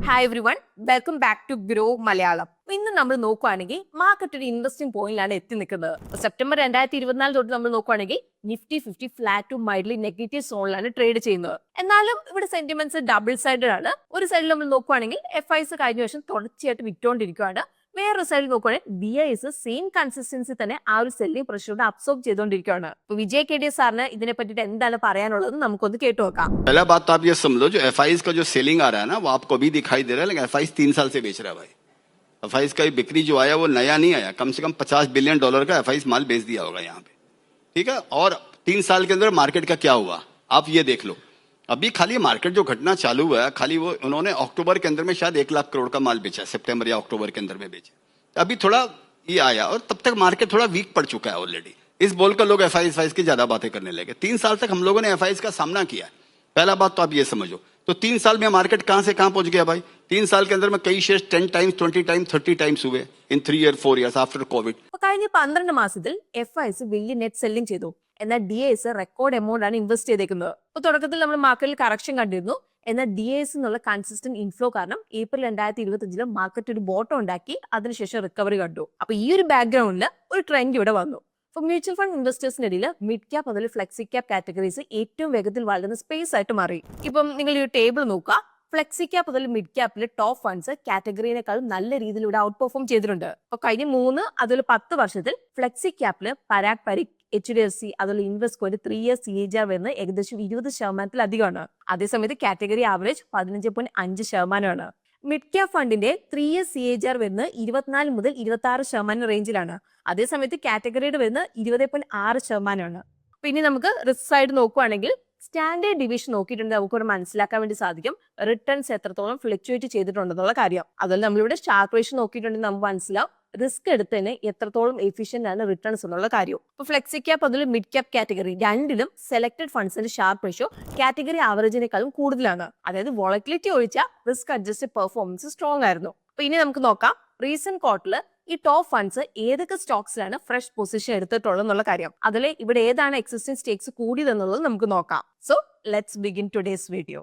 Hi everyone, welcome back to Grow Malayalam. ഇന്ന് നമ്മൾ നോക്കുകയാണെങ്കിൽ മാർക്കറ്റ് ഒരു ഇൻട്രസ്റ്റിംഗ് പോയിന്റിലാണ് എത്തി നിൽക്കുന്നത്. സെപ്റ്റംബർ 2024 തൊട്ട് നമ്മൾ നോക്കുകയാണെങ്കിൽ Nifty 50 flat to mildly negative സോണിലാണ് ട്രേഡ് ചെയ്യുന്നത്. എന്നാലും ഇവിടെ സെന്റിമെന്റ്സ് ഡബിൾ സൈഡഡ് ആണ്. ഒരു സൈഡിൽ നമ്മൾ നോക്കുകയാണെങ്കിൽ FIs കഴിഞ്ഞ വർഷം തുടർച്ചയായിട്ട് വിറ്റുകൊണ്ടിരിക്കുകയാണ്. വേറൊരു സൈഡിൽ നോക്കുകയാണെങ്കിൽ BIs സെയിം കൺസിസ്റ്റൻസി തന്നെ ആ ഒരു സെല്ലിംഗ് പ്രഷറുടെ അബ്സോർബ് ചെയ്തുകൊണ്ടിരിക്കുകയാണ്. അപ്പൊ വിജയ് KD സാറിന് ഇതിനെ പറ്റിയിട്ട് എന്താണ് പറയാനുള്ളത് നമുക്കൊന്ന് കേട്ടു നോക്കാം. पहला बात तो आप ये समझो, जो FIs का जो सेलिंग आ रहा है ना, वो आपको भी दिखाई दे रहा है, लेकिन FIs 3 साल से बेच रहा है भाई. FIs का बिक्री जो आया वो नया नहीं आया, कम से कम $50 बिलियन का FIs माल बेच दिया होगा यहाँ पे, ठीक है. और 3 साल के अंदर मार्केट का क्या हुआ आप ये देख लो. अभी खाली मार्केट जो घटना चालू हुआ है, खाली वो उन्होंने अक्टूबर के अंदर में शायद 1 लाख करोड़ का माल बेचा, सितंबर या अक्टूबर के अंदर में बेचे. अभी थोड़ा ये आया और तब तक मार्केट थोड़ा वीक पड़ चुका है ऑलरेडी. इस बोलकर लोग FIs की ज्यादा बातें करने लगे. 3 साल तक हम लोगों ने FIs का सामना किया है. पहला बात तो आप ये समझो. तो 3 साल में मार्केट कहां से कहां पहुंच गया भाई. 3 साल के अंदर में कई शेयर्स 10 टाइम्स 20 टाइम्स 30 टाइम्स हुए इन 3 years 4 years आफ्टर कोविड. കഴിഞ്ഞ 12 മാസത്തിൽ FIs വലിയ നെറ്റ് സെല്ലിംഗ് ചെയ്തു. എന്നാൽ DIs റെക്കോർഡ് എമൗണ്ട് ആണ് ഇൻവെസ്റ്റ് ചെയ്തേക്കുന്നത്. അപ്പോൾ തുടക്കത്തിൽ നമ്മൾ മാർക്കറ്റിൽ കറക്ഷൻ കണ്ടിരുന്നു. എന്നാൽ DIs എന്നുള്ള കൺസിസ്റ്റന്റ് ഇൻഫ്ലോ കാരണം ഏപ്രിൽ 2025 മാർക്കറ്റ് ഒരു ബോട്ടം ഉണ്ടാക്കി, അതിനുശേഷം റിക്കവറി കണ്ടു. അപ്പൊ ഈ ഒരു ബാക്ക്ഗ്രൗണ്ടിൽ ഒരു ട്രെൻഡ് ഇവിടെ വന്നു. അപ്പോൾ മ്യൂച്വൽ ഫണ്ട് ഇൻവെസ്റ്റേഴ്സിനിടയിൽ മിഡ് ക്യാപ്പ് മുതൽ ഫ്ലെക്സി ക്യാപ്പ് കാറ്റഗറീസ് ഏറ്റവും വേഗത്തിൽ വളരുന്ന സ്പേസ് ആയിട്ട് മാറി. ഇപ്പം നിങ്ങൾ ഈ ടേബിൾ നോക്കുക, ഫ്ലെക്സി ക്യാപ്പ് മുതൽ മിഡ് ക്യാപ്പിലെ ടോപ്പ് ഫണ്ട്സ് കാറ്റഗറിനേക്കാളും നല്ല രീതിയിൽ ഇവിടെ ഔട്ട് പെർഫോം ചെയ്തിട്ടുണ്ട്. അപ്പൊ കഴിഞ്ഞ 3 അതുപോലെ 10 വർഷത്തിൽ ഫ്ലെക്സി ക്യാപ്പില് പരാഗ് പരിക്, HDFC അതുപോലെ ഇൻവെസ്റ്റ്കോന്റെ 3 year CAGR വരുന്നത് ഏകദേശം 20%-ലധികമാണ്. അതേസമയത്ത് കാറ്റഗറി ആവറേജ് 15.5%. മിഡ് ക്യാപ് ഫണ്ടിന്റെ 3 year CAGR വരുന്നത് 24 മുതൽ 26% റേഞ്ചിലാണ്. അതേസമയത്ത് കാറ്റഗറിയുടെ വരുന്നത് 20.6%. പിന്നെ നമുക്ക് റിസ്ക് സൈഡ് നോക്കുകയാണെങ്കിൽ സ്റ്റാൻഡേർഡ് ഡിവിഷൻ നോക്കിയിട്ടുണ്ടെങ്കിൽ നമുക്കൊരു മനസ്സിലാക്കാൻ വേണ്ടി സാധിക്കും റിട്ടേൺസ് എത്രത്തോളം ഫ്ലക്ച്വേറ്റ് ചെയ്തിട്ടുണ്ടെന്നുള്ള കാര്യം. അതുപോലെ നമ്മളിവിടെ ഷാർപ്പ് റേഷ്യോ നോക്കിയിട്ടുണ്ടെങ്കിൽ നമുക്ക് മനസ്സിലാവും റിസ്ക് എടുത്തതിന് എത്രത്തോളം എഫിഷ്യന്റ് ആണ് റിട്ടേൺസ് എന്നുള്ള കാര്യം. ഇപ്പൊ ഫ്ലെക്സി ക്യാപ്പ് അതുപോലെ മിഡ് ക്യാപ് കാറ്റഗറി രണ്ടിലും സെലക്ടഡ് ഫണ്ട്സിന്റെ ഷാർപ്പ് റേഷ്യോ കാറ്റഗറി ആവറേജിനേക്കാളും കൂടുതലാണ്. അതായത് വോളറ്റിലിറ്റി ഒഴിച്ച റിസ്ക് അഡ്ജസ്റ്റഡ് പെർഫോമൻസ് സ്ട്രോങ് ആയിരുന്നു. അപ്പൊ ഇനി നമുക്ക് നോക്കാം റീസെന്റ് ക്വാർട്ടറിൽ ഈ ടോപ്പ് ഫണ്ട്സ് ഏതൊക്കെ സ്റ്റോക്സിലാണ് ഫ്രഷ് പൊസിഷൻ എടുത്തിട്ടുള്ളത് എന്നുള്ള കാര്യം. അതിൽ ഇവിടെ ഏതാണ് എക്സിസ്റ്റിംഗ് സ്റ്റേക്സ് കൂടിയതെന്നുള്ളത് നമുക്ക് നോക്കാം. So let's begin today's video.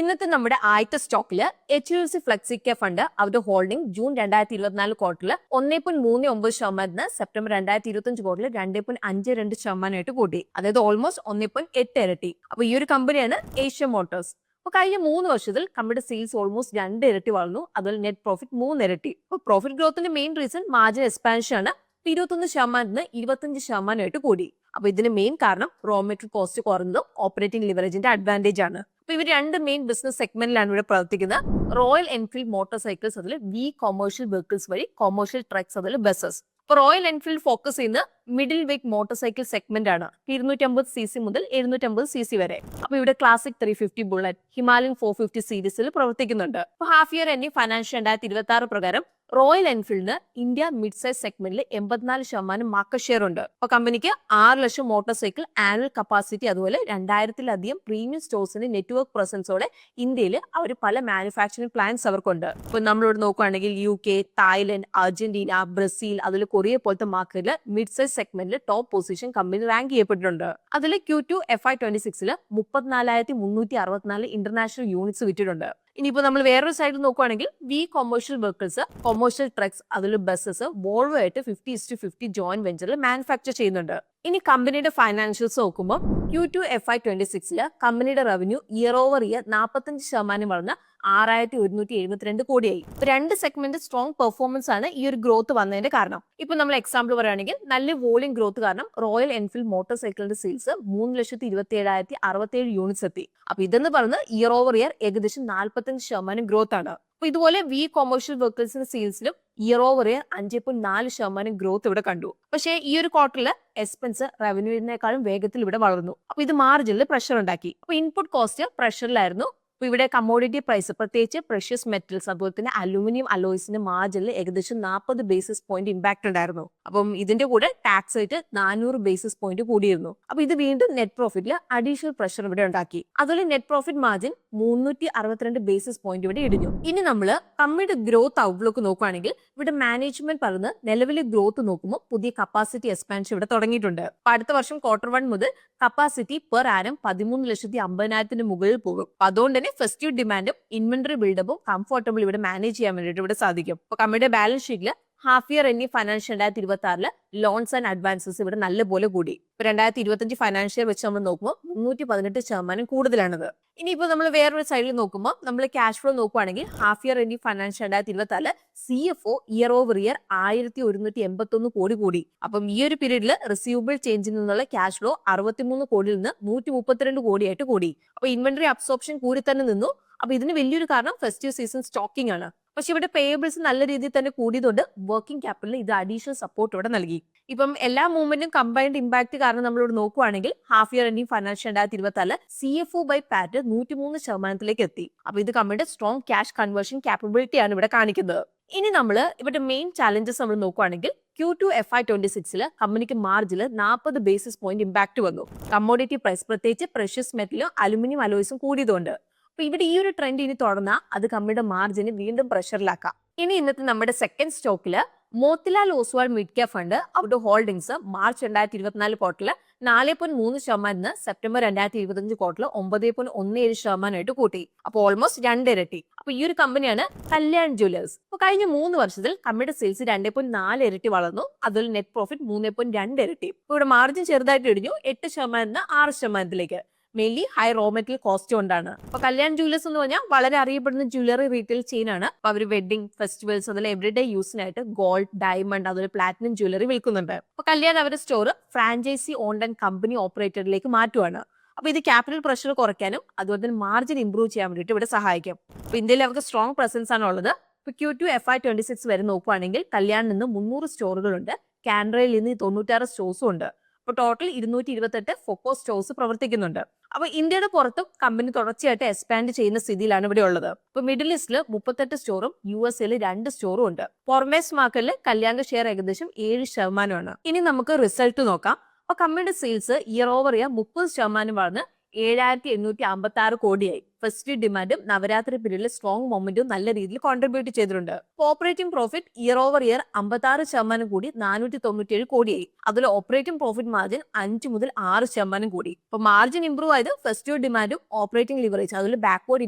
ഇന്നത്തെ നമ്മുടെ ആദ്യത്തെ സ്റ്റോക്കില് HDFC ഫ്ലെക്സി ക്യാപ് ഫണ്ട് അവരുടെ ഹോൾഡിംഗ് ജൂൺ 2024 ക്വാർട്ടറിൽ 1.39% സെപ്റ്റംബർ 2025 ക്വാർട്ടറിൽ 2.52% കൂട്ടി. അതായത് ഓൾമോസ്റ്റ് 1.8 ഇരട്ടി. അപ്പൊ ഈ ഒരു കമ്പനിയാണ് ഏഷ്യ മോട്ടോഴ്സ്. അപ്പൊ കഴിഞ്ഞ 3 വർഷത്തിൽ കമ്പനിയുടെ സെയിൽസ് ഓൾമോസ്റ്റ് 2 ഇരട്ടി വളർന്നു. അതുപോലെ നെറ്റ് പ്രോഫിറ്റ് 3 ഇരട്ടി. അപ്പൊ പ്രോഫിറ്റ് ഗ്രോത്തിന്റെ മെയിൻ റീസൺ മാർജിൻ എക്സ്പാൻഷൻ ആണ്. 21% 25% കൂടി. അപ്പൊ ഇതിന് മെയിൻ കാരണം റോ മെറ്റീരിയൽ കോസ്റ്റ് കുറഞ്ഞതും ഓപ്പറേറ്റിംഗ് ലിവറേജിന്റെ അഡ്വാൻറ്റേജ് ആണ്. അപ്പൊ ഇവർ 2 മെയിൻ ബിസിനസ് സെഗ്മെന്റിലാണ് ഇവിടെ പ്രവർത്തിക്കുന്നത്. റോയൽ എൻഫീൽഡ് മോട്ടോർ സൈക്കിൾസ് അതിൽ കൊമേഴ്ഷ്യൽ വെഹിക്കിൾസ് വഴി കൊമേഴ്ഷ്യൽ ട്രക്സ് അതിൽ ബസ്സസ്. ഇപ്പൊ റോയൽ എൻഫീൽഡ് ഫോക്കസ് ചെയ്യുന്ന middle weight motor cycle segment ആണ്. 250cc മുതൽ 750cc വരെ. അപ്പൊ ഇവിടെ ക്ലാസിക് 350 ബുള്ളറ്റ്, ഹിമാലയൻ 450 സീരീസിൽ പ്രവർത്തിക്കുന്നുണ്ട്. അപ്പൊ ഹാഫ് ഇയർ എൻഡിംഗ് ഫൈനാൻഷ്യൽ 2026 പ്രകാരം റോയൽ എൻഫീൽഡിന് ഇന്ത്യ മിഡ് സൈസ് സെഗ്മെന്റിൽ 84% മാർക്കറ്റ് ഷെയർ ഉണ്ട്. അപ്പൊ കമ്പനിക്ക് 6 ലക്ഷം മോട്ടോർ സൈക്കിൾ ആനുവൽ കപ്പാസിറ്റി, അതുപോലെ 2000-ലധികം പ്രീമിയം സ്റ്റോഴ്സിന്റെ നെറ്റ്വർക്ക് പ്രസൻസോടെ ഇന്ത്യയിൽ അവർ പല മാനുഫാക്ചറിംഗ് പ്ലാന്റ്സ് അവർക്കുണ്ട്. ഇപ്പൊ നമ്മളിവിടെ നോക്കുകയാണെങ്കിൽ UK, തായ്ലൻഡ്, അർജന്റീന, ബ്രസീൽ, അതിൽ കൊറിയ പോലത്തെ മാർക്കറ്റിൽ മിഡ് സൈസ് സെഗ്മെന്റിൽ ടോപ്പ് പൊസിഷൻ കമ്പനി റാങ്ക് ചെയ്യപ്പെട്ടിട്ടുണ്ട്. അതിൽ Q2 FY26 30,364 ഇന്റർനാഷണൽ യൂണിറ്റ്സ് വിറ്റിട്ടുണ്ട്. ഇനിയിപ്പോ നമ്മൾ വേറൊരു സൈഡിൽ നോക്കുകയാണെങ്കിൽ കൊമേഴ്ഷ്യൽ വെഹിക്കിൾസ്, കൊമേഴ്ഷ്യൽ ട്രക്സ്, അതിൽ ബസ്സസ് വോൾവോ ആയിട്ട് 50:50 ജോയിന്റ് വെഞ്ചറിൽ മാനുഫാക്ചർ ചെയ്യുന്നുണ്ട്. ഇനി കമ്പനിയുടെ ഫൈനാൻഷ്യൽസ് നോക്കുമ്പോൾ Q2 FY26 കമ്പനിയുടെ റവന്യൂ ഇയർ ഓവർ ഇയർ 45% വളർന്ന 6,172 കോടിയായി. 2 സെഗ്മെന്റ് സ്ട്രോങ് പെർഫോമൻസ് ആണ് ഈ ഒരു ഗ്രോത്ത് വന്നതിന്റെ കാരണം. ഇപ്പൊ നമ്മൾ എക്സാമ്പിൾ പറയുകയാണെങ്കിൽ നല്ല വോളിയം ഗ്രോത്ത് കാരണം റോയൽ എൻഫീൽഡ് മോട്ടോർ സൈക്കിളിന്റെ സെയിൽസ് 3,27,067 യൂണിറ്റ്സ് എത്തി. അപ്പൊ ഇതെന്ന് പറയുന്നത് ഇയർ ഓവർ ഇയർ ഏകദേശം 45% ഗ്രോത്ത് ആണ്. അപ്പൊ ഇതുപോലെ കൊമേഴ്ഷ്യൽ വെഹിക്കിൾസിന്റെ സെയിൽസിലും ഇയർ ഓവർ ഇയർ 5.4% ഗ്രോത്ത് ഇവിടെ കണ്ടു. പക്ഷേ ഈ ഒരു ക്വാർട്ടറിൽ എക്സ്പെൻസ് റവന്യൂവിനേക്കാളും വേഗത്തിൽ ഇവിടെ വളർന്നു. അപ്പൊ ഇത് മാർജിനിൽ പ്രഷർ ഉണ്ടാക്കി. അപ്പൊ ഇൻപുട്ട് കോസ്റ്റ് പ്രഷറിലായിരുന്നു. അപ്പൊ ഇവിടെ കമ്മോഡിറ്റി പ്രൈസ് പ്രത്യേകിച്ച് പ്രഷ്യസ് മെറ്റൽസ് അതുപോലെ തന്നെ അലൂമിനിയം അലോയ്സിന്റെ മാർജിനിൽ ഏകദേശം 40 ബേസിസ് പോയിന്റ് ഇമ്പാക്ട് ഉണ്ടായിരുന്നു. അപ്പം ഇതിന്റെ കൂടെ ടാക്സ് റേറ്റ് 400 ബേസിസ് പോയിന്റ് കൂടിയിരുന്നു. അപ്പൊ ഇത് വീണ്ടും നെറ്റ് പ്രോഫിറ്റിൽ അഡീഷണൽ പ്രഷർ ഇവിടെ ഉണ്ടാക്കി. അതുപോലെ net profit margin 362 basis point ഇവിടെ ഇടിഞ്ഞു. ഇനി നമ്മൾ കമ്പനിയുടെ ഗ്രോത്ത് ഔട്ട്ലുക്ക് നോക്കുകയാണെങ്കിൽ ഇവിടെ മാനേജ്മെന്റ് പറഞ്ഞ് നിലവിലെ ഗ്രോത്ത് നോക്കുമ്പോൾ പുതിയ കപ്പാസിറ്റി എക്സ്പാൻഷൻ ഇവിടെ തുടങ്ങിയിട്ടുണ്ട്. അപ്പൊ അടുത്ത വർഷം Q1 മുതൽ കപ്പാസിറ്റി പെർ ആനം 13,50,000 മുകളിൽ പോകും. അതുകൊണ്ട് തന്നെ ഫെസ്റ്റീവ് ഡിമാൻഡും ഇൻവെന്ററി ബിൽഡപ്പും കംഫർട്ടബിൾ ഇവിടെ മാനേജ് ചെയ്യാൻ വേണ്ടിയിട്ട് ഇവിടെ സാധിക്കും. അപ്പൊ കമ്പനിയുടെ ബാലൻസ് ഷീറ്റിൽ ഹാഫ് ഇയർ എന്നീ ഫൈനാൻഷ്യൽ 2026 ലോൺസ് ആൻഡ് അഡ്വാൻസസ് ഇവിടെ നല്ലപോലെ കൂടി. ഇപ്പൊ 2025 ഫൈനാൻഷ്യൽ വെച്ച് നമ്മൾ നോക്കുമ്പോൾ 318% കൂടുതലാണത്. ഇനിയിപ്പോ നമ്മൾ വേറൊരു സൈഡിൽ നോക്കുമ്പോൾ നമ്മൾ ക്യാഷ് ഫ്ലോ നോക്കുവാണെങ്കിൽ ഹാഫ് ഇയർ എന്നീ financial 2024 CFO year over year 1181 കോടി കൂടി. അപ്പം ഈ ഒരു പീരീഡിൽ റിസീവബിൾ ചേഞ്ചിൽ നിന്നുള്ള ക്യാഷ് ഫ്ലോ 63 കോടിയിൽ നിന്ന് 132 കോടിയായിട്ട് കൂടി. അപ്പൊ ഇൻവെന്ററി അബ്സോർപ്ഷൻ കൂടി തന്നെ നിന്നു. അപ്പൊ ഇതിന് വലിയൊരു കാരണം ഫെസ്റ്റീവ് സീസൺ സ്റ്റോക്കിംഗ് ആണ്. പക്ഷെ ഇവിടെ പേയബിൾസ് നല്ല രീതിയിൽ തന്നെ കൂടിയതുകൊണ്ട് വർക്കിംഗ് ക്യാപിറ്റലിന് ഇത് അഡീഷണൽ സപ്പോർട്ട് ഇവിടെ നൽകി. ഇപ്പം എല്ലാ മൂവ്മെന്റും കമ്പൈൻഡ് ഇമ്പാക്ട് കാരണം നമ്മളിവിടെ നോക്കുവാണെങ്കിൽ half year ending financial 2024 CFO by PAT 103% എത്തി. അപ്പൊ ഇത് കമ്പനിയുടെ സ്ട്രോങ് ക്യാഷ് കൺവേർഷൻ കാപ്പബിലിറ്റി ആണ് ഇവിടെ കാണിക്കുന്നത്. ഇനി നമ്മൾ ഇവിടെ മെയിൻ ചാലഞ്ചസ് നമ്മൾ നോക്കുവാണെങ്കിൽ Q2 FY26 കമ്പനിക്ക് മാർജിൽ 40 ബേസിസ് പോയിന്റ് ഇമ്പാക്ട് വന്നു. കമ്മോഡിറ്റി പ്രൈസ് പ്രത്യേകിച്ച് പ്രഷ്യസ് മെറ്റലും അലുമിനിയം അലോയ്സും കൂടിയതുകൊണ്ട്. അപ്പൊ ഇവിടെ ഈ ഒരു ട്രെൻഡ് ഇനി തുടർന്നാൽ അത് കമ്പനിയുടെ മാർജിനെ വീണ്ടും പ്രഷറിലാക്കാം. ഇനി ഇന്നത്തെ നമ്മുടെ സെക്കൻഡ് സ്റ്റോക്കില് Motilal Oswal mid cap fund അവരുടെ ഹോൾഡിംഗ്സ് മാർച്ച് 2024 ക്വാർട്ടറിൽ 4.3% സെപ്റ്റംബർ 2025 ക്വാർട്ടറിൽ 9.17% കൂട്ടി. അപ്പോൾ ഓൾമോസ്റ്റ് 2 ഇരട്ടി. അപ്പൊ ഈ ഒരു കമ്പനിയാണ് കല്യാൺ ജ്വല്ലേഴ്സ്. അപ്പൊ കഴിഞ്ഞ 3 വർഷത്തിൽ കമ്പനിയുടെ സെയിൽസ് 2.4 ഇരട്ടി വളർന്നു. അതുപോലെ നെറ്റ് പ്രോഫിറ്റ് 3.2 ഇരട്ടി. ഇവിടെ മാർജിൻ ചെറുതായിട്ട് ഇടിഞ്ഞു 8% 6%. Mainly high raw material cost കൊണ്ടാണ്. അപ്പൊ കല്യാൺ ജ്വല്ലേഴ്സ് എന്ന് പറഞ്ഞാൽ വളരെ അറിയപ്പെടുന്ന ജ്വല്ലറി റീറ്റെയിൽ ചെയിൻ ആണ്. അപ്പൊ അവർ വെഡിങ് ഫെസ്റ്റിവൽസ് അതുപോലെ എവറിഡേ യൂസിനായിട്ട് ഗോൾഡ് ഡയമണ്ട് അതുപോലെ പ്ലാറ്റിനം ജ്വല്ലറി വിൽക്കുന്നുണ്ട്. അപ്പൊ കല്യാൺ അവരുടെ store franchise owned and company ഓപ്പറേറ്ററിലേക്ക് മാറ്റുവാണ്. അപ്പൊ ഇത് ക്യാപിറ്റൽ പ്രഷർ കുറയ്ക്കാനും അതുപോലെ തന്നെ മാർജിൻ ഇംപ്രൂവ് ചെയ്യാൻ വേണ്ടിയിട്ട് ഇവിടെ സഹായിക്കും. അപ്പൊ ഇന്ത്യയിൽ അവർക്ക് സ്ട്രോങ് പ്രസൻസ് ആണ് ഉള്ളത്. ഇപ്പൊ Q2 FY26 വരെ നോക്കുവാണെങ്കിൽ കല്യാണിൽ നിന്ന് 300 സ്റ്റോറുകളുണ്ട്. കാൻഡ്രയിൽ നിന്ന് 96 സ്റ്റോഴ്സും ഉണ്ട്. അപ്പൊ ടോട്ടൽ 228 ഫോക്കോ സ്റ്റോഴ്സ് പ്രവർത്തിക്കുന്നുണ്ട്. അപ്പൊ ഇന്ത്യയുടെ പുറത്തും കമ്പനി തുടർച്ചയായിട്ട് എക്സ്പാൻഡ് ചെയ്യുന്ന സ്ഥിതിയിലാണ് ഇവിടെ ഉള്ളത്. ഇപ്പൊ മിഡിൽ ഈസ്റ്റിൽ 38 സ്റ്റോറും USA 2 സ്റ്റോറും ഉണ്ട്. ഫോർമേഴ്സ് മാർക്കറ്റിൽ കല്യാണിന്റെ ഷെയർ ഏകദേശം 7% ഇനി നമുക്ക് റിസൾട്ട് നോക്കാം. അപ്പൊ കമ്പനിയുടെ സെയിൽസ് ഇയർ ഓവർ ഇയർ 30% വളർന്ന് 7,856 കോടിയായി. ഫെസ്റ്റീവ് ഡിമാൻഡും നവരാത്രി പീരീഡിൽ സ്ട്രോങ് മൊമെന്റും നല്ല രീതിയിൽ കോൺട്രിബ്യൂട്ട് ചെയ്തിട്ടുണ്ട്. Operating profit year over year 56% കൂടി 497 കോടിയായി. അതിൽ ഓപ്പറേറ്റിംഗ് പ്രോഫിറ്റ് മാർജിൻ 5 മുതൽ 6% കൂടി. അപ്പൊ മാർജിൻ ഇംപ്രൂവ് ആയത് ഫെസ്റ്റീവ് ഡിമാൻഡും ഓപ്പറേറ്റിംഗ് ലിവറേജ് അതിൽ ബാക്ക്വേർഡ്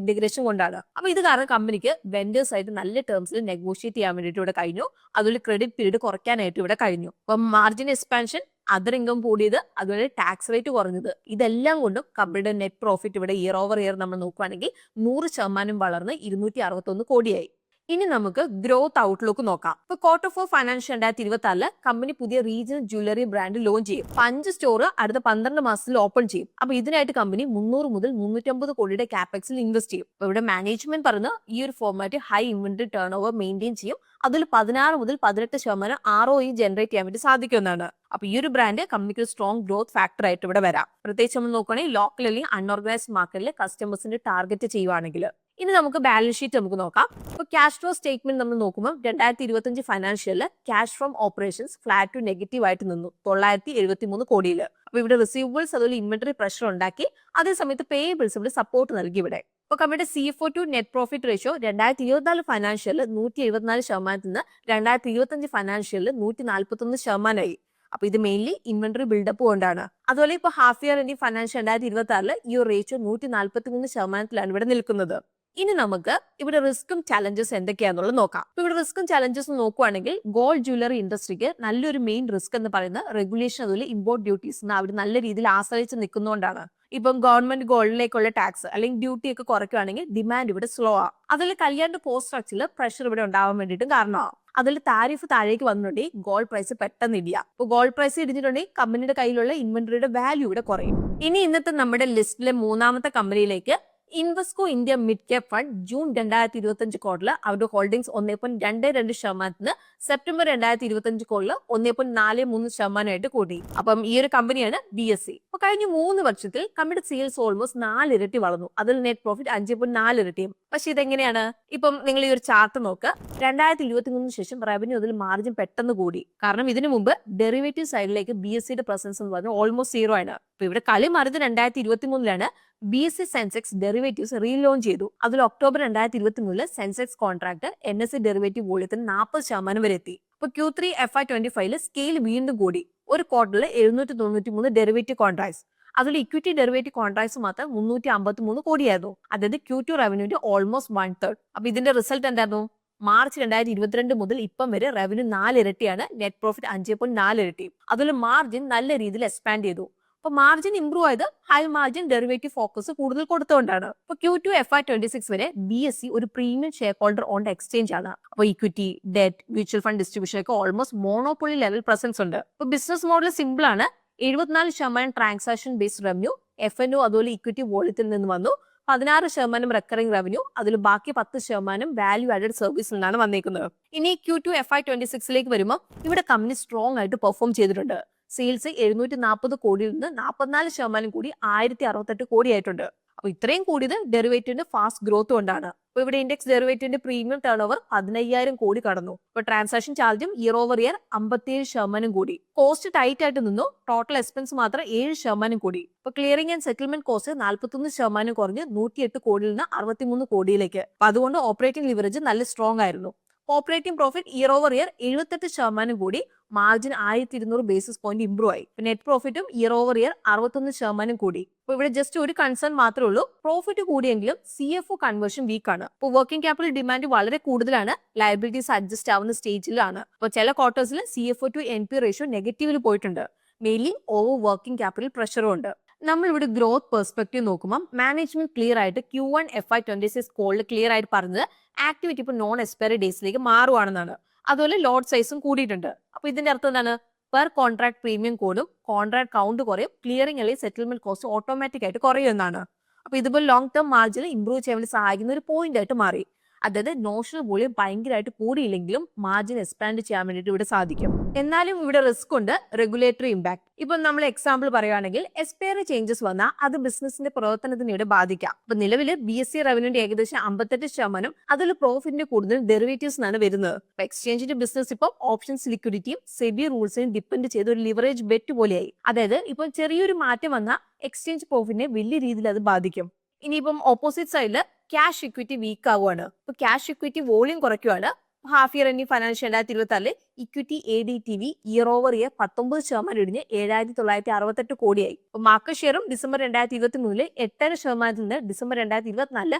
ഇന്റഗ്രേഷൻ കൊണ്ടാണ്. അപ്പൊ ഇത് കാരണം കമ്പനിക്ക് വെൻഡേഴ്സ് ആയിട്ട് നല്ല ടേംസിൽ നെഗോഷിയേറ്റ് ചെയ്യാൻ വേണ്ടിയിട്ട് ഇവിടെ കഴിഞ്ഞു. അതിൽ ക്രെഡിറ്റ് പീരീഡ് കുറയ്ക്കാനായിട്ട് ഇവിടെ കഴിഞ്ഞു. അപ്പൊ മാർജിൻ എക്സ്പാൻഷൻ, അതർ ഇൻകം കൂടിയത്, അതുപോലെ ടാക്സ് റേറ്റ് കുറഞ്ഞത്, ഇതെല്ലാം കൊണ്ടും കമ്പനിയുടെ നെറ്റ് പ്രോഫിറ്റ് ഇവിടെ ഇയർ ഓവർ ഇയർ നമ്മൾ നോക്കുകയാണെങ്കിൽ 100% വളർന്ന് 261 കോടിയായി. ഇനി നമുക്ക് ഗ്രോത്ത് ഔട്ട്ലുക്ക് നോക്കാം. ഇപ്പൊ Q4 ഫൈനാൻഷ്യൽ 2026 കമ്പനി പുതിയ റീജിയണൽ ജ്വല്ലറി ബ്രാൻഡ് ലോഞ്ച് ചെയ്യും. 5 സ്റ്റോർ അടുത്ത 12 മാസത്തിൽ ഓപ്പൺ ചെയ്യും. അപ്പൊ ഇതിനായിട്ട് കമ്പനി 300 മുതൽ 350 കോടിയുടെ കാപ്പെക്സിൽ ഇൻവെസ്റ്റ് ചെയ്യും. അപ്പൊ ഇവിടെ മാനേജ്മെന്റ് പറഞ്ഞ ഈ ഒരു format high inventory turn over maintain ചെയ്യും. അതിൽ 16 മുതൽ 18% ROE ജനറേറ്റ് ചെയ്യാൻ വേണ്ടി സാധിക്കുന്നതാണ്. അപ്പൊ ഈ ഒരു ബ്രാൻഡ് കമ്പനിക്ക് സ്ട്രോങ് ഗ്രോത്ത് ഫാക്ടർ ആയിട്ട് ഇവിടെ വരാം. പ്രത്യേകിച്ച് നമ്മൾ നോക്കുകയാണെങ്കിൽ ലോക്കൽ അല്ലെങ്കിൽ അൺഓർഗനൈസ്ഡ് മാർക്കറ്റിൽ കസ്റ്റമേഴ്സിന്റെ ടാർഗറ്റ് ചെയ്യുവാണെങ്കിൽ. ഇനി നമുക്ക് ബാലൻസ് ഷീറ്റ് നമുക്ക് നോക്കാം. ഇപ്പൊ ക്യാഷ് ഫ്ലോ സ്റ്റേറ്റ്മെന്റ് നമ്മൾ നോക്കുമ്പോൾ 2025 ഫൈനാൻഷ്യലിൽ cash from operations flat to negative ആയിട്ട് നിന്നു 973 കോടിയിൽ. അപ്പൊ ഇവിടെ റിസീവബിൾസ് അതുപോലെ ഇൻവെന്ററി പ്രഷർ ഉണ്ടാക്കി. അതേസമയത്ത് പേയബിൾസ് ഇവിടെ സപ്പോർട്ട് നൽകി ഇവിടെ. അപ്പൊ കമ്പനിയുടെ CFO to net profit ratio 2024 ഫൈനാൻഷ്യലിൽ 174% നിന്ന് 2025 ഫൈനാൻഷ്യലിൽ 141%. അപ്പൊ ഇത് മെയിൻലി ഇൻവെന്ററി ബിൽഡപ്പ് കൊണ്ടാണ്. അതുപോലെ ഇപ്പൊ ഹാഫ് ഇയർ എൻഡിങ് ഫൈനാൻഷ്യൽ 2026 ഈ ഒരു റേഷ്യോ 143% ഇവിടെ നിൽക്കുന്നത്. ഇനി നമുക്ക് ഇവിടെ റിസ്ക്കും ചലഞ്ചസ് എന്തൊക്കെയാണെന്നുള്ളത് നോക്കാം. ഇപ്പൊ ഇവിടെ റിസ്ക്കും ചലഞ്ചസ് നോക്കുവാണെങ്കിൽ ഗോൾഡ് ജ്വല്ലറി ഇൻഡസ്ട്രിക്ക് നല്ലൊരു മെയിൻ റിസ്ക് എന്ന് പറയുന്നത് റെഗുലേഷൻ അതുപോലെ ഇമ്പോർട്ട് ഡ്യൂട്ടീസ് അവർ നല്ല രീതിയിൽ ആശ്രയിച്ച് നിൽക്കുന്നതുകൊണ്ടാണ്. ഇപ്പം ഗവൺമെന്റ് ഗോൾഡിലേക്കുള്ള ടാക്സ് അല്ലെങ്കിൽ ഡ്യൂട്ടി ഒക്കെ കുറയ്ക്കുകയാണെങ്കിൽ ഡിമാൻഡ് ഇവിടെ സ്ലോ ആവും. അതിൽ കല്യാണിന്റെ കോസ്റ്റ് സ്ട്രക്ചറിൽ പ്രഷർ ഇവിടെ ഉണ്ടാവാൻ വേണ്ടിയിട്ടും കാരണമാവും. അതിൽ താരിഫ് താഴേക്ക് വന്നിട്ടുണ്ടെങ്കിൽ ഗോൾഡ് പ്രൈസ് പെട്ടെന്ന് ഇടിയ. അപ്പോൾ ഗോൾഡ് പ്രൈസ് ഇടിഞ്ഞിട്ടുണ്ടെങ്കിൽ കമ്പനിയുടെ കയ്യിലുള്ള ഇൻവെന്ററിയുടെ വാല്യൂ ഇവിടെ കുറയും. ഇനി ഇന്നത്തെ നമ്മുടെ ലിസ്റ്റിലെ മൂന്നാമത്തെ കമ്പനിയിലേക്ക് Invesco India mid cap fund June 2025 ക്വാർട്ടറിൽ അവരുടെ ഹോൾഡിംഗ്സ് 1.22% സെപ്റ്റംബർ 2025 ക്വാർട്ടറിൽ 1.43% കൂടി. അപ്പം ഈ ഒരു കമ്പനിയാണ് BSE. അപ്പൊ കഴിഞ്ഞ 3 വർഷത്തിൽ കമ്പനിയുടെ സെയിൽസ് ഓൾമോസ്റ്റ് 4 ഇരട്ടി വളർന്നു. അതിൽ നെറ്റ് പ്രോഫിറ്റ് 5.4 ഇരട്ടിയും. പക്ഷെ ഇതെങ്ങനെയാണ്? ഇപ്പം നിങ്ങൾ ഈ ഒരു ചാർട്ട് നോക്കുക. 2023 ശേഷം റവന്യൂ അതിൽ മാർജിൻ പെട്ടെന്ന് കൂടി. കാരണം ഇതിനു മുമ്പ് ഡെറിവേറ്റീവ് സൈഡിലേക്ക് BSEയുടെ പ്രസൻസ് എന്ന് പറഞ്ഞാൽ ഓൾമോസ്റ്റ് 0 ആണ്. അപ്പൊ ഇവിടെ കളി മാറിയത് 2023 BSE സെൻസെക്സ് ഡെറിവേറ്റീവ്സ് റീലോഞ്ച് ചെയ്തു. അതിൽ October 2023 Sensex contract NSE derivative വോള്യത്തിന് 40% വരെ എത്തി. അപ്പൊ Q3 FY25 സ്കെയിൽ വീണ്ടും കൂടി. ഒരു ക്വാർട്ടറിൽ 793 ഡെറിവേറ്റീവ് കോൺട്രാക്ട്സ്, അതിൽ ഇക്വിറ്റി ഡെറിവേറ്റീവ് കോൺട്രാക്ട്സ് മാത്രം 353 കോടിയായിരുന്നു. അതായത് Q2 റവന്യൂന്റെ ഓൾമോസ്റ്റ് 1/3. അപ്പൊ ഇതിന്റെ റിസൾട്ട് എന്തായിരുന്നു? മാർച്ച് 2022 മുതൽ ഇപ്പം വരെ റവന്യൂ 4 ഇരട്ടിയാണ്, നെറ്റ് പ്രോഫിറ്റ് 5.4 ഇരട്ടിയും. അതിൽ മാർജിൻ നല്ല രീതിയിൽ എക്സ്പാൻഡ് ചെയ്തു. അപ്പൊ മാർജിൻ ഇംപ്രൂവ് ആയത് ഹൈ മാർജിൻ ഡെറിവേറ്റീവ് ഫോക്കസ് കൂടുതൽ കൊടുത്തുകൊണ്ടാണ്. അപ്പൊ Q2 FY26 വരെ BSE ഒരു premium share holder on exchange ആണ്. അപ്പൊ equity, debt, mutual fund distribution ഒക്കെ ഓൾമോസ്റ്റ് മോണോപ്പൊളി ലെവൽ പ്രസൻസ് ഉണ്ട്. അപ്പൊ ബിസിനസ് മോഡൽ സിമ്പിൾ ആണ്. 74% ട്രാൻസാക്ഷൻ ബേസ്ഡ് റവന്യൂ, F&O അതുപോലെ ഇക്വിറ്റി വോള്യത്തിൽ നിന്ന് വന്നു. 16% റെക്കറിംഗ് റവന്യൂ, അതിൽ ബാക്കി 10% വാല്യൂ ആഡഡ് സർവീസിൽ നിന്നാണ് വന്നേക്കുന്നത്. ഇനി Q2 FY26 വരുമ്പോൾ ഇവിടെ കമ്പനി സ്ട്രോങ് ആയിട്ട് പെർഫോം ചെയ്തിട്ടുണ്ട്. സെയിൽസ് 740 കോടിയിൽ നിന്ന് 44% കൂടി 1068 കോടിയായിട്ടുണ്ട്. അപ്പൊ ഇത്രയും കൂടിയത് ഡെറിവേറ്റീവിന്റെ ഫാസ്റ്റ് ഗ്രോത്ത് കൊണ്ടാണ്. അപ്പൊ ഇവിടെ ഇൻഡെക്സ് ഡെറിവേറ്റീവിന്റെ പ്രീമിയം ടേൺ ഓവർ 15,000 കോടി കടന്നു. അപ്പൊ ട്രാൻസാക്ഷൻ ചാർജും ഇയർ ഓവർ ഇയർ 57% കൂടി. കോസ്റ്റ് ടൈറ്റ് ആയിട്ട് നിന്നു. ടോട്ടൽ എക്സ്പെൻസ് മാത്രം 7% കൂടി. അപ്പൊ ക്ലിയറിംഗ് ആൻഡ് സെറ്റിൽമെന്റ് കോസ്റ്റ് 41% കുറഞ്ഞ് 108 കോടിയിൽ നിന്ന് 63 കോടിയിലേക്ക്. അപ്പൊ അതുകൊണ്ട് ഓപ്പറേറ്റിംഗ് ലിവറേജ് നല്ല സ്ട്രോങ് ആയിരുന്നു. Operating profit year over year 78% കൂടി, മാർജിൻ 1200 ബേസിസ് പോയിന്റ് ഇംപ്രൂവ് ആയി. നെറ്റ് പ്രോഫിറ്റും ഇയർ ഓവർ ഇയർ 61% കൂടി. അപ്പൊ ഇവിടെ ജസ്റ്റ് ഒരു കൺസേൺ മാത്രമേ ഉള്ളൂ, പ്രോഫിറ്റ് കൂടിയെങ്കിലും CFO കൺവേർഷൻ വീക്ക് ആണ്. അപ്പോൾ വർക്കിംഗ് ക്യാപിറ്റൽ ഡിമാൻഡ് വളരെ കൂടുതലാണ്, ലയബിലിറ്റീസ് അഡ്ജസ്റ്റ് ആവുന്ന സ്റ്റേജിലാണ്. അപ്പോൾ ചില ക്വാർട്ടേഴ്സിൽ CFO to NP റേഷ്യോ നെഗറ്റീവിൽ പോയിട്ടുണ്ട്. മെയിൻലി ഓവർ വർക്കിംഗ് ക്യാപിറ്റൽ പ്രഷറും ഉണ്ട്. നമ്മൾ ഇവിടെ ഗ്രോത്ത് പെർസ്പെക്റ്റീവ് നോക്കുമ്പോൾ മാനേജ്മെന്റ് ക്ലിയർ ആയിട്ട് Q1 FY26 കോളിൽ ക്ലിയർ ആയിട്ട് പറഞ്ഞത് ആക്ടിവിറ്റി ഇപ്പോൾ നോൺ എക്സ്പയറി ഡേയ്സിലേക്ക് മാറുവാണെന്നാണ്. അതുപോലെ ലോട്ട് സൈസും കൂടിയിട്ടുണ്ട്. അപ്പൊ ഇതിന്റെ അർത്ഥം എന്താണ്? പെർ കോൺട്രാക്ട് പ്രീമിയം കോഡും കോൺട്രാക്ട് കൗണ്ട് കുറയും, ക്ലിയറിംഗ് അല്ലെങ്കിൽ സെറ്റിൽമെന്റ് കോസ്റ്റ് ഓട്ടോമാറ്റിക് ആയിട്ട് കുറയും എന്നാണ്. അപ്പൊ ഇതുപോലെ ലോങ് ടേം മാർജിൻ ഇംപ്രൂവ് ചെയ്യാൻ വേണ്ടി സഹായിക്കുന്ന ഒരു പോയിന്റ് ആയിട്ട് മാറി. അതായത് നോഷണൽ വോളിയം ഭയങ്കരമായിട്ട് കൂടിയില്ലെങ്കിലും മാർജിൻ എക്സ്പാൻഡ് ചെയ്യാൻ വേണ്ടിയിട്ട് ഇവിടെ സാധിക്കും. എന്നാലും ഇവിടെ റിസ്ക് ഉണ്ട്, റെഗുലേറ്ററി ഇമ്പാക്ട്. ഇപ്പൊ നമ്മൾ എക്സാമ്പിൾ പറയുകയാണെങ്കിൽ എക്സ്പയറി ചേഞ്ചസ് വന്നാൽ അത് ബിസിനസിന്റെ പ്രവർത്തനത്തിന് ഇവിടെ ബാധിക്കാം. അപ്പൊ നിലവിൽ BSE റവന്യൂന്റെ ഏകദേശം 58%, അതിൽ പ്രോഫിറ്റിന്റെ കൂടുതൽ ഡെറിവേറ്റീവ്സ് ആണ് വരുന്നത്. എക്സ്ചേഞ്ചിന്റെ ബിസിനസ് ഇപ്പോൾ ഓപ്ഷൻസ് ലിക്വിഡിറ്റിയും സെബി റൂൾസിനും ഡിപ്പെൻഡ് ചെയ്ത ഒരു ലിവറേജ് ബെറ്റ് പോലെയായി. അതായത് ഇപ്പൊ ചെറിയൊരു മാറ്റം വന്നാൽ എക്സ്ചേഞ്ച് പ്രോഫിറ്റിനെ വലിയ രീതിയിൽ അത് ബാധിക്കും. ഇനിയിപ്പം ഓപ്പോസിറ്റ് സൈഡില് ക്യാഷ് ഇക്വിറ്റി വീക്ക് ആവുകയാണ്. ഇപ്പൊ ക്യാഷ് ഇക്വിറ്റി വോളിയം കുറയ്ക്കുകയാണ്. ഹാഫ് ഇയർ എന്നീ financial 2026 equity ADTV year over year 19% ഇടിഞ്ഞ് 7,968 കോടിയായി. അപ്പൊ മാർക്കറ്റ് ഷെയറും ഡിസംബർ 2023 8.5% നിന്ന് ഡിസംബർ 2024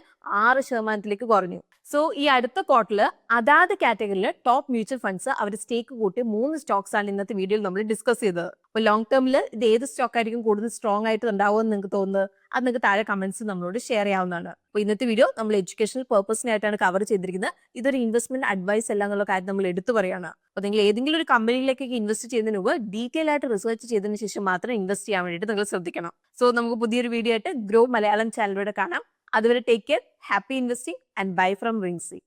6% കുറഞ്ഞു. സോ ഈ അടുത്ത ക്വാർട്ടറിൽ അതാത് കാറ്റഗറിയിൽ ടോപ്പ് മ്യൂച്വൽ ഫണ്ട്സ് അവർ സ്റ്റേക്ക് കൂട്ടി 3 സ്റ്റോക്സ് ആണ് ഇന്നത്തെ വീഡിയോയിൽ നമ്മൾ ഡിസ്കസ് ചെയ്തത്. അപ്പൊ ലോങ് ടേമിൽ ഇത് ഏത് സ്റ്റോക്ക് ആയിരിക്കും കൂടുതൽ സ്ട്രോങ് ആയിട്ട് ഉണ്ടാവുമെന്ന് നിങ്ങൾക്ക് തോന്നുന്നത്? അത് നിങ്ങൾക്ക് താഴെ കമന്റ്സ് നമ്മളോട് ഷെയർ ചെയ്യാവുന്നതാണ്. അപ്പൊ ഇന്നത്തെ വീഡിയോ നമ്മൾ എഡ്യൂക്കേഷണൽ പർപ്പസിനായിട്ടാണ് കവർ ചെയ്തിരിക്കുന്നത്. ഇതൊരു ഇൻവെസ്റ്റ്മെന്റ് അഡ്വൈസ് അല്ല എന്നുള്ള കാര്യം നമ്മൾ എടുത്തു പറയാണ്. അപ്പൊ നിങ്ങൾ ഏതെങ്കിലും ഒരു കമ്പനിയിലേക്കൊക്കെ ഇൻവെസ്റ്റ് ചെയ്യുന്നതിന് മുമ്പ് ഡീറ്റെയിൽ ആയിട്ട് റിസർച്ച് ചെയ്തതിന് ശേഷം മാത്രം ഇൻവെസ്റ്റ് ചെയ്യാൻ വേണ്ടിയിട്ട് നിങ്ങൾ ശ്രദ്ധിക്കണം. സോ നമുക്ക് പുതിയൊരു വീഡിയോ ആയിട്ട് ഗ്രോ മലയാളം ചാനലിലൂടെ കാണാം. അതുവരെ take care, happy investing and bye from Rincy.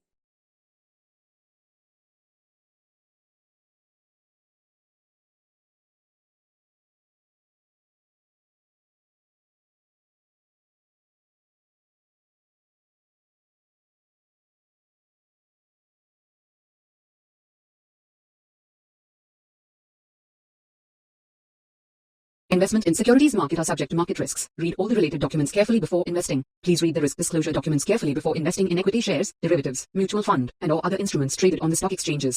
Investment in securities market are subject to market risks. Read all the related documents carefully before investing. Please read the risk disclosure documents carefully before investing in equity shares, derivatives, mutual fund, and or other instruments traded on the stock exchanges.